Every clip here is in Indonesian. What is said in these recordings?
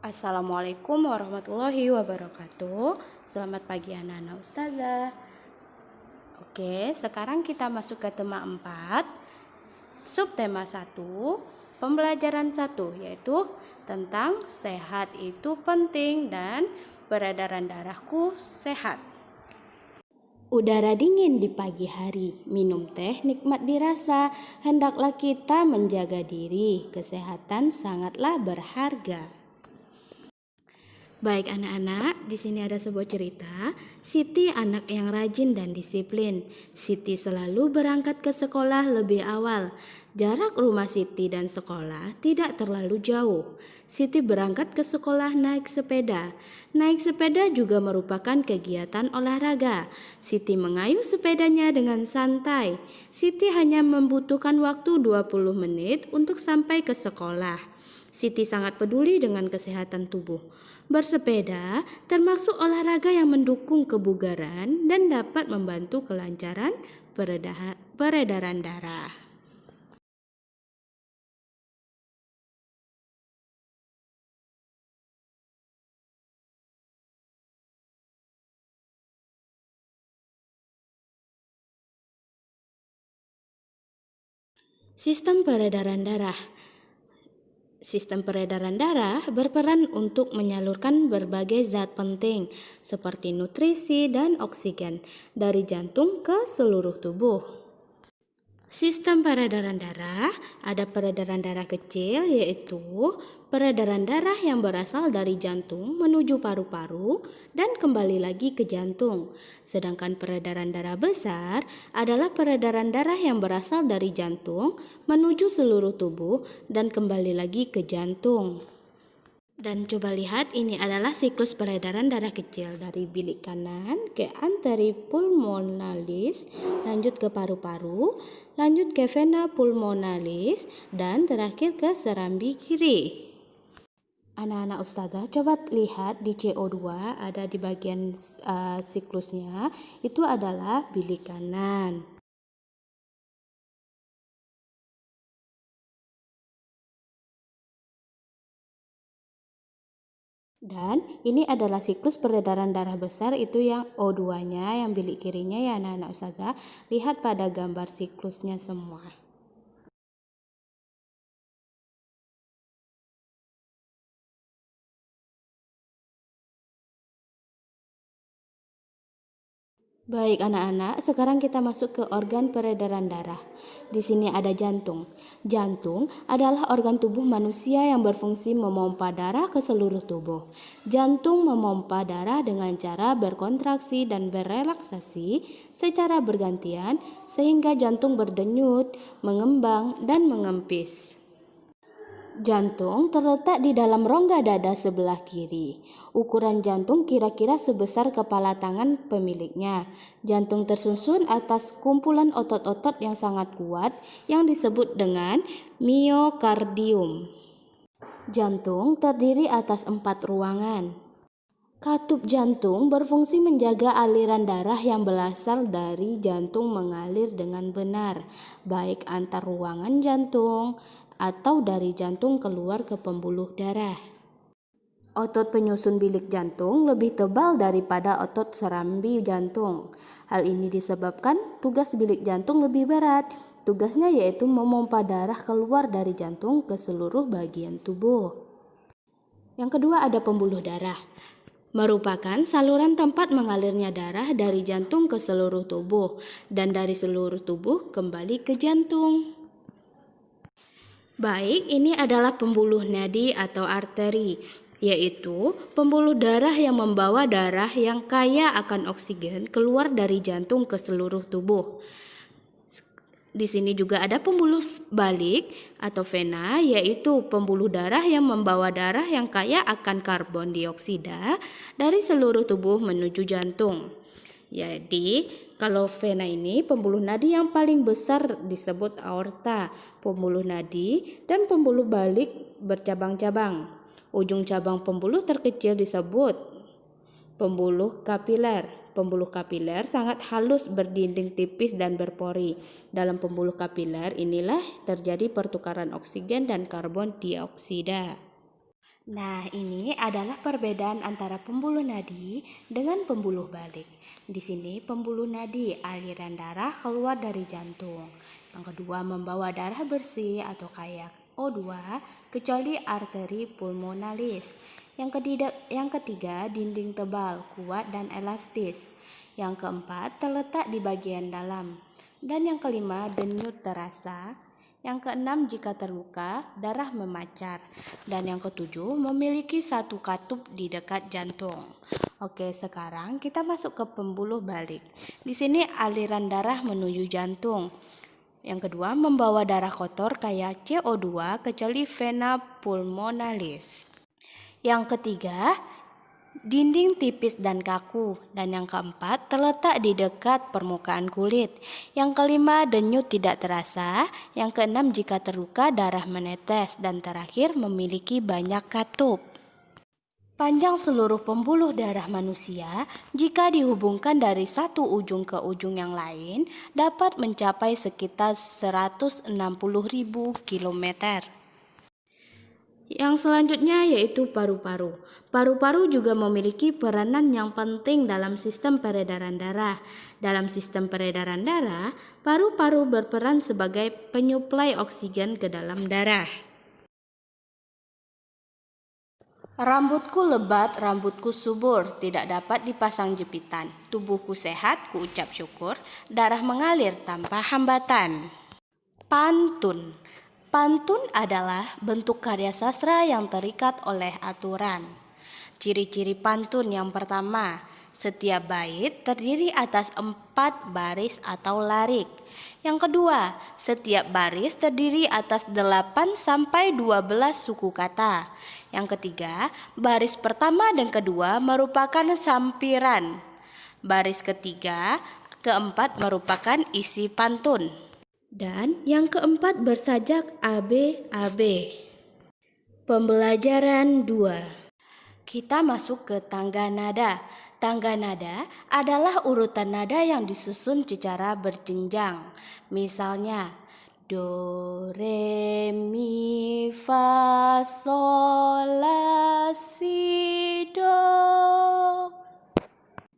Assalamualaikum warahmatullahi wabarakatuh. Selamat pagi anak-anak ustazah. Oke, sekarang kita masuk ke tema 4, subtema 1, pembelajaran 1, yaitu tentang sehat itu penting dan peredaran darahku sehat. Udara dingin di pagi hari, minum teh nikmat dirasa, hendaklah kita menjaga diri, kesehatan sangatlah berharga. Baik anak-anak, di sini ada sebuah cerita. Siti anak yang rajin dan disiplin. Siti selalu berangkat ke sekolah lebih awal. Jarak rumah Siti dan sekolah tidak terlalu jauh. Siti berangkat ke sekolah naik sepeda. Naik sepeda juga merupakan kegiatan olahraga. Siti mengayuh sepedanya dengan santai. Siti hanya membutuhkan waktu 20 menit untuk sampai ke sekolah. Siti sangat peduli dengan kesehatan tubuh. Bersepeda termasuk olahraga yang mendukung kebugaran dan dapat membantu kelancaran peredaran darah. Sistem peredaran darah. Sistem peredaran darah berperan untuk menyalurkan berbagai zat penting seperti nutrisi dan oksigen dari jantung ke seluruh tubuh. Sistem peredaran darah, ada peredaran darah kecil yaitu peredaran darah yang berasal dari jantung menuju paru-paru dan kembali lagi ke jantung. Sedangkan peredaran darah besar adalah peredaran darah yang berasal dari jantung menuju seluruh tubuh dan kembali lagi ke jantung. Dan coba lihat, ini adalah siklus peredaran darah kecil dari bilik kanan ke arteri pulmonalis, lanjut ke paru-paru, lanjut ke vena pulmonalis, dan terakhir ke serambi kiri. Anak-anak ustazah, coba lihat di CO2 ada di bagian siklusnya, itu adalah bilik kanan. Dan ini adalah siklus peredaran darah besar, itu yang O2-nya, yang bilik kirinya ya anak-anak ustazah. Lihat pada gambar siklusnya semua. Baik anak-anak, sekarang kita masuk ke organ peredaran darah. Di sini ada jantung. Jantung adalah organ tubuh manusia yang berfungsi memompa darah ke seluruh tubuh. Jantung memompa darah dengan cara berkontraksi dan berelaksasi secara bergantian sehingga jantung berdenyut, mengembang, dan mengempis. Jantung terletak di dalam rongga dada sebelah kiri. Ukuran jantung kira-kira sebesar kepala tangan pemiliknya. Jantung tersusun atas kumpulan otot-otot yang sangat kuat yang disebut dengan miokardium. Jantung terdiri atas 4 ruangan. Katup jantung berfungsi menjaga aliran darah yang berasal dari jantung mengalir dengan benar, baik antar ruangan jantung atau dari jantung keluar ke pembuluh darah. Otot penyusun bilik jantung lebih tebal daripada otot serambi jantung. Hal ini disebabkan tugas bilik jantung lebih berat. Tugasnya yaitu memompa darah keluar dari jantung ke seluruh bagian tubuh. Yang kedua ada pembuluh darah. Merupakan saluran tempat mengalirnya darah dari jantung ke seluruh tubuh dan dari seluruh tubuh kembali ke jantung. Baik, ini adalah pembuluh nadi atau arteri, yaitu pembuluh darah yang membawa darah yang kaya akan oksigen keluar dari jantung ke seluruh tubuh. Di sini juga ada pembuluh balik atau vena, yaitu pembuluh darah yang membawa darah yang kaya akan karbon dioksida dari seluruh tubuh menuju jantung. Jadi, kalau vena ini pembuluh nadi yang paling besar disebut aorta, pembuluh nadi, dan pembuluh balik bercabang-cabang. Ujung cabang pembuluh terkecil disebut pembuluh kapiler. Pembuluh kapiler sangat halus, berdinding tipis dan berpori. Dalam pembuluh kapiler inilah terjadi pertukaran oksigen dan karbon dioksida. Nah, ini adalah perbedaan antara pembuluh nadi dengan pembuluh balik. Di sini pembuluh nadi aliran darah keluar dari jantung. Yang kedua membawa darah bersih atau kayak O2 kecuali arteri pulmonalis. Yang ketiga dinding tebal, kuat dan elastis. Yang keempat terletak di bagian dalam. Dan yang kelima denyut terasa. Yang keenam, jika terluka, darah memancar. Dan yang ketujuh, memiliki satu katup di dekat jantung. Oke, sekarang kita masuk ke pembuluh balik. Di sini aliran darah menuju jantung. Yang kedua, membawa darah kotor kayak CO2 kecuali vena pulmonalis. Yang ketiga, dinding tipis dan kaku, dan yang keempat terletak di dekat permukaan kulit. Yang kelima denyut tidak terasa, yang keenam jika terluka darah menetes, dan terakhir memiliki banyak katup. Panjang seluruh pembuluh darah manusia jika dihubungkan dari satu ujung ke ujung yang lain dapat mencapai sekitar 160.000 kilometer. Yang selanjutnya yaitu paru-paru. Paru-paru juga memiliki peranan yang penting dalam sistem peredaran darah. Dalam sistem peredaran darah, paru-paru berperan sebagai penyuplai oksigen ke dalam darah. Rambutku lebat, rambutku subur, tidak dapat dipasang jepitan. Tubuhku sehat, ku ucap syukur, darah mengalir tanpa hambatan. Pantun. Pantun adalah bentuk karya sastra yang terikat oleh aturan. Ciri-ciri pantun yang pertama, setiap bait terdiri atas 4 baris atau larik. Yang kedua, setiap baris terdiri atas 8 sampai 12 suku kata. Yang ketiga, baris pertama dan kedua merupakan sampiran. Baris ketiga, keempat merupakan isi pantun. Dan yang keempat bersajak AB. Pembelajaran 2. Kita masuk ke tangga nada. Tangga nada adalah urutan nada yang disusun secara berjenjang. Misalnya, do, re, mi, fa, sol, la, si, do.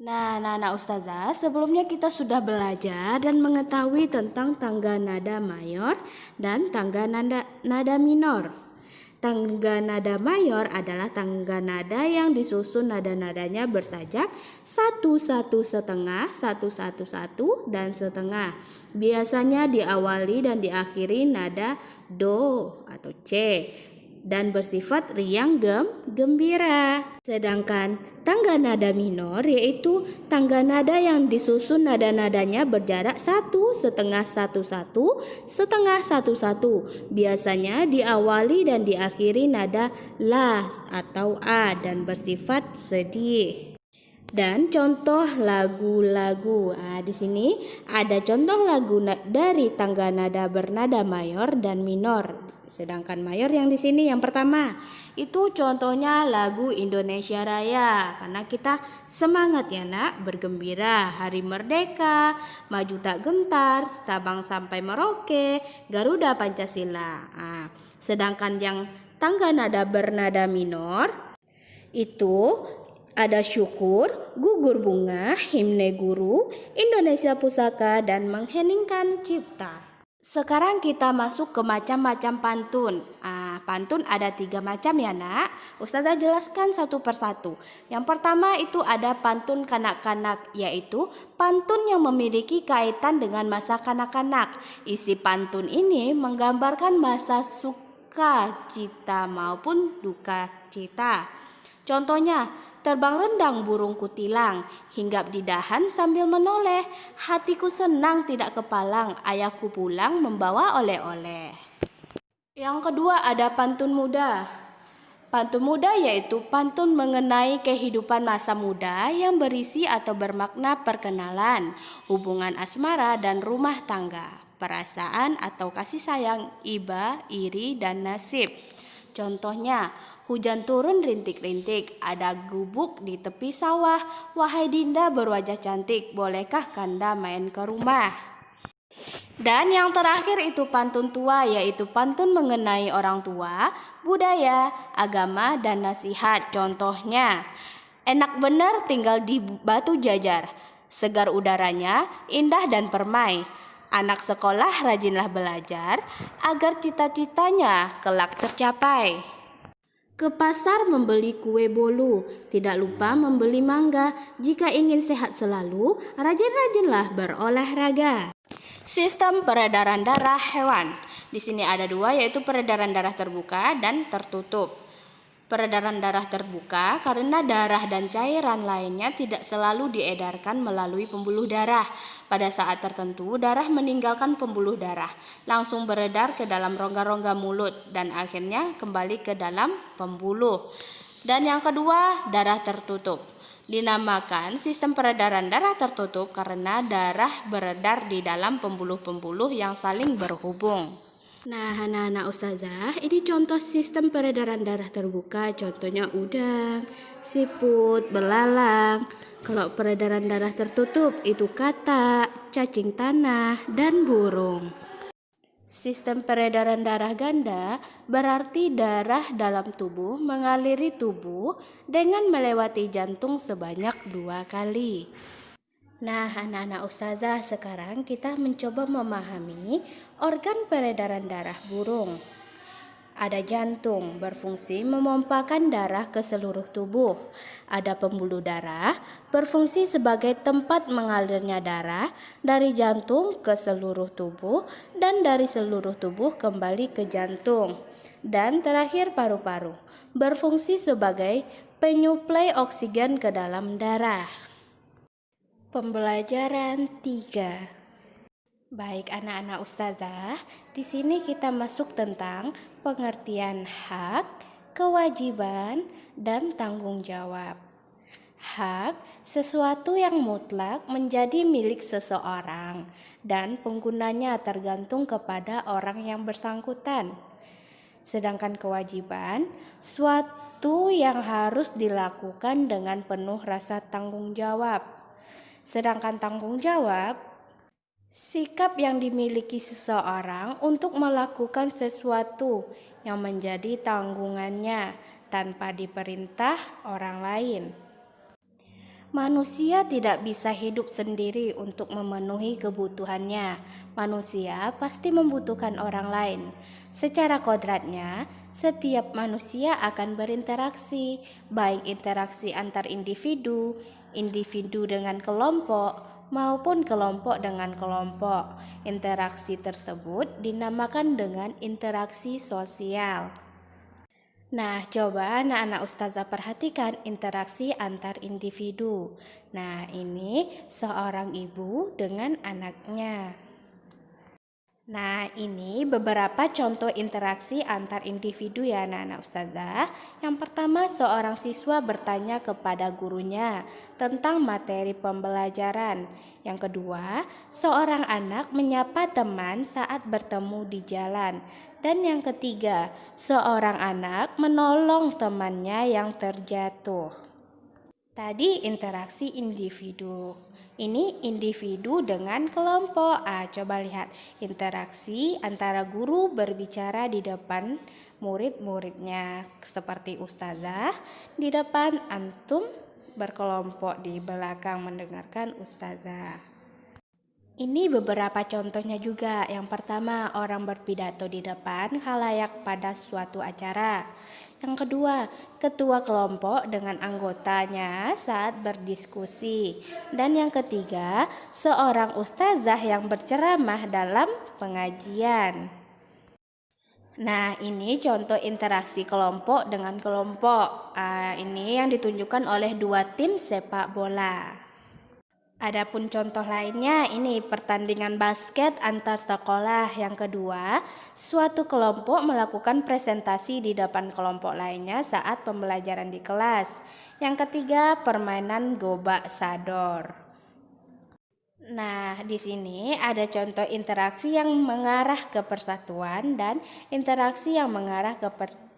Nah, Ustazah, sebelumnya kita sudah belajar dan mengetahui tentang tangga nada mayor dan tangga nada minor. Tangga nada mayor adalah tangga nada yang disusun nada-nadanya bersajak 1, 1, setengah, 1, 1, 1, dan setengah. Biasanya diawali dan diakhiri nada do atau C dan bersifat riang gembira. Sedangkan tangga nada minor yaitu tangga nada yang disusun nada-nadanya berjarak 1, setengah, 1, 1, setengah, 1, 1. Biasanya diawali dan diakhiri nada la atau a dan bersifat sedih. Dan contoh lagu-lagu. Di sini ada contoh lagu dari tangga nada bernada mayor dan minor. Sedangkan mayor yang di sini yang pertama itu contohnya lagu Indonesia Raya. Karena kita semangat ya nak, bergembira, Hari Merdeka, maju tak gentar, Sabang sampai Merauke, Garuda Pancasila. Sedangkan yang tangga nada bernada minor itu ada syukur, gugur bunga, himne guru, Indonesia Pusaka, dan mengheningkan cipta. Sekarang kita masuk ke macam-macam pantun. Pantun ada 3 macam ya nak. Ustazah jelaskan satu persatu. Yang pertama itu ada pantun kanak-kanak, yaitu pantun yang memiliki kaitan dengan masa kanak-kanak. Isi pantun ini menggambarkan masa suka cita maupun duka cita. Contohnya, terbang rendang burung kutilang, hinggap di dahan sambil menoleh. Hatiku senang tidak kepalang, ayahku pulang membawa oleh-oleh. Yang kedua ada pantun muda. Pantun muda yaitu pantun mengenai kehidupan masa muda yang berisi atau bermakna perkenalan, hubungan asmara dan rumah tangga, perasaan atau kasih sayang, iba, iri, dan nasib. Contohnya, hujan turun rintik-rintik, ada gubuk di tepi sawah. Wahai Dinda berwajah cantik, bolehkah Kanda main ke rumah? Dan yang terakhir itu pantun tua, yaitu pantun mengenai orang tua, budaya, agama, dan nasihat. Contohnya, enak bener tinggal di Batu Jajar, segar udaranya, indah dan permai. Anak sekolah rajinlah belajar, agar cita-citanya kelak tercapai. Ke pasar membeli kue bolu, tidak lupa membeli mangga. Jika ingin sehat selalu, rajin-rajinlah berolahraga. Sistem peredaran darah hewan. Di sini ada dua, yaitu peredaran darah terbuka dan tertutup. Peredaran darah terbuka karena darah dan cairan lainnya tidak selalu diedarkan melalui pembuluh darah. Pada saat tertentu, darah meninggalkan pembuluh darah, langsung beredar ke dalam rongga-rongga mulut dan akhirnya kembali ke dalam pembuluh. Dan yang kedua, darah tertutup. Dinamakan sistem peredaran darah tertutup karena darah beredar di dalam pembuluh-pembuluh yang saling berhubung. Nah, anak-anak ustazah, ini contoh sistem peredaran darah terbuka. Contohnya udang, siput, belalang. Kalau peredaran darah tertutup itu katak, cacing tanah, dan burung. Sistem peredaran darah ganda berarti darah dalam tubuh mengaliri tubuh dengan melewati jantung sebanyak 2 kali. Nah, anak-anak ustazah, sekarang kita mencoba memahami organ peredaran darah burung. Ada jantung, berfungsi memompakan darah ke seluruh tubuh. Ada pembuluh darah, berfungsi sebagai tempat mengalirnya darah dari jantung ke seluruh tubuh dan dari seluruh tubuh kembali ke jantung. Dan terakhir paru-paru, berfungsi sebagai penyuplai oksigen ke dalam darah. Pembelajaran 3. Baik anak-anak ustazah, di sini kita masuk tentang pengertian hak, kewajiban, dan tanggung jawab. Hak, sesuatu yang mutlak menjadi milik seseorang dan penggunanya tergantung kepada orang yang bersangkutan. Sedangkan kewajiban, suatu yang harus dilakukan dengan penuh rasa tanggung jawab. Sedangkan tanggung jawab, sikap yang dimiliki seseorang untuk melakukan sesuatu yang menjadi tanggungannya tanpa diperintah orang lain. Manusia tidak bisa hidup sendiri untuk memenuhi kebutuhannya. Manusia pasti membutuhkan orang lain. Secara kodratnya, setiap manusia akan berinteraksi, baik interaksi antar individu, individu dengan kelompok, maupun kelompok dengan kelompok. Interaksi tersebut dinamakan dengan interaksi sosial. Nah, coba anak-anak ustazah perhatikan interaksi antar individu. Nah, ini seorang ibu dengan anaknya. Nah, ini beberapa contoh interaksi antar individu ya anak-anak ustazah. Yang pertama, seorang siswa bertanya kepada gurunya tentang materi pembelajaran. Yang kedua, seorang anak menyapa teman saat bertemu di jalan. Dan yang ketiga, seorang anak menolong temannya yang terjatuh. Tadi interaksi individu. Ini individu dengan kelompok. Coba lihat interaksi antara guru berbicara di depan murid-muridnya seperti ustazah, di depan antum berkelompok di belakang mendengarkan ustazah. Ini beberapa contohnya juga. Yang pertama, orang berpidato di depan khalayak pada suatu acara. Yang kedua, ketua kelompok dengan anggotanya saat berdiskusi. Dan yang ketiga, seorang ustazah yang berceramah dalam pengajian. Nah, ini contoh interaksi kelompok dengan kelompok. Ini yang ditunjukkan oleh 2 tim sepak bola. Adapun contoh lainnya, ini pertandingan basket antar sekolah. Yang kedua, suatu kelompok melakukan presentasi di depan kelompok lainnya saat pembelajaran di kelas. Yang ketiga, permainan gobak sador. Nah, di sini ada contoh interaksi yang mengarah ke persatuan dan interaksi yang mengarah ke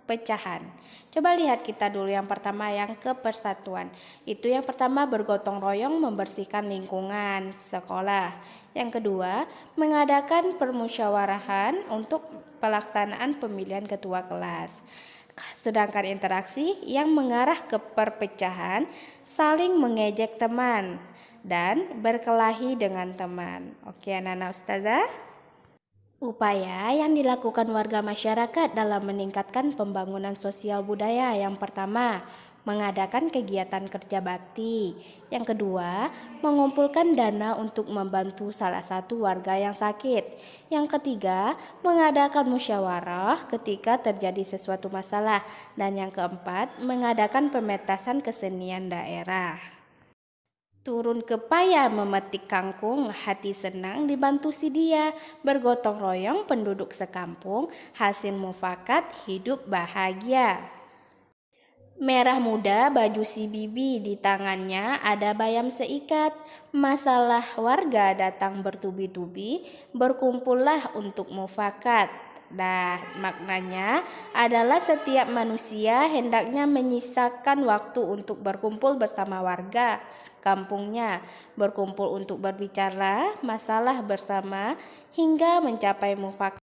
perpecahan. Coba lihat kita dulu yang pertama yang kepersatuan. Itu yang pertama bergotong royong membersihkan lingkungan sekolah. Yang kedua, mengadakan permusyawarahan untuk pelaksanaan pemilihan ketua kelas. Sedangkan interaksi yang mengarah ke perpecahan, saling mengejek teman dan berkelahi dengan teman. Oke, anak-anak ustazah. Upaya yang dilakukan warga masyarakat dalam meningkatkan pembangunan sosial budaya. Yang pertama, mengadakan kegiatan kerja bakti. Yang kedua, mengumpulkan dana untuk membantu salah satu warga yang sakit. Yang ketiga, mengadakan musyawarah ketika terjadi sesuatu masalah. Dan yang keempat, mengadakan pemetasan kesenian daerah. Turun ke payah memetik kangkung, hati senang dibantu si dia. Bergotong royong penduduk sekampung, hasil mufakat hidup bahagia. Merah muda baju si bibi, di tangannya ada bayam seikat. Masalah warga datang bertubi-tubi, berkumpullah untuk mufakat. Nah, maknanya adalah setiap manusia hendaknya menyisakan waktu untuk berkumpul bersama warga kampungnya, berkumpul untuk berbicara masalah bersama hingga mencapai mufakat.